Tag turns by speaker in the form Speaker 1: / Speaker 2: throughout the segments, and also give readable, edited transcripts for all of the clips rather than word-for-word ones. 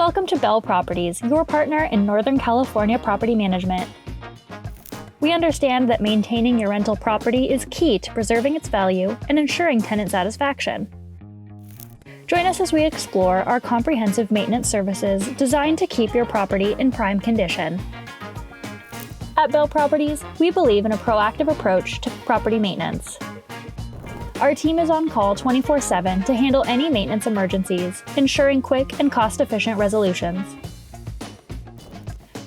Speaker 1: Welcome to Bell Properties, your partner in Northern California property management. We understand that maintaining your rental property is key to preserving its value and ensuring tenant satisfaction. Join us as we explore our comprehensive maintenance services designed to keep your property in prime condition. At Bell Properties, we believe in a proactive approach to property maintenance. Our team is on call 24/7 to handle any maintenance emergencies, ensuring quick and cost-efficient resolutions.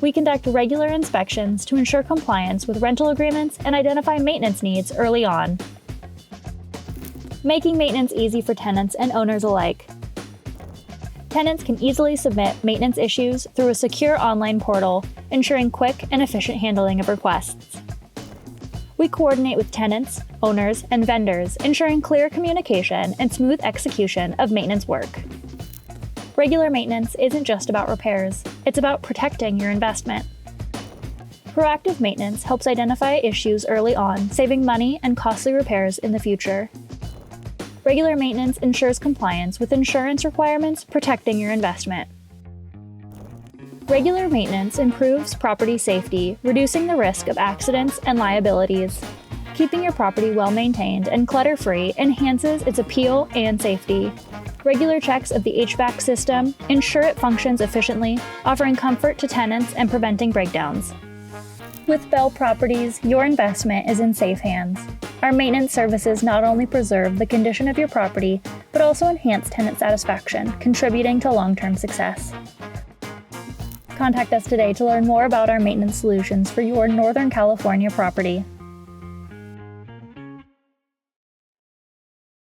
Speaker 1: We conduct regular inspections to ensure compliance with rental agreements and identify maintenance needs early on, making maintenance easy for tenants and owners alike. Tenants can easily submit maintenance issues through a secure online portal, ensuring quick and efficient handling of requests. We coordinate with tenants, owners, and vendors, ensuring clear communication and smooth execution of maintenance work. Regular maintenance isn't just about repairs, it's about protecting your investment. Proactive maintenance helps identify issues early on, saving money and costly repairs in the future. Regular maintenance ensures compliance with insurance requirements, protecting your investment. Regular maintenance improves property safety, reducing the risk of accidents and liabilities. Keeping your property well-maintained and clutter-free enhances its appeal and safety. Regular checks of the HVAC system ensure it functions efficiently, offering comfort to tenants and preventing breakdowns. With Bell Properties, your investment is in safe hands. Our maintenance services not only preserve the condition of your property, but also enhance tenant satisfaction, contributing to long-term success. Contact us today to learn more about our maintenance solutions for your Northern California property.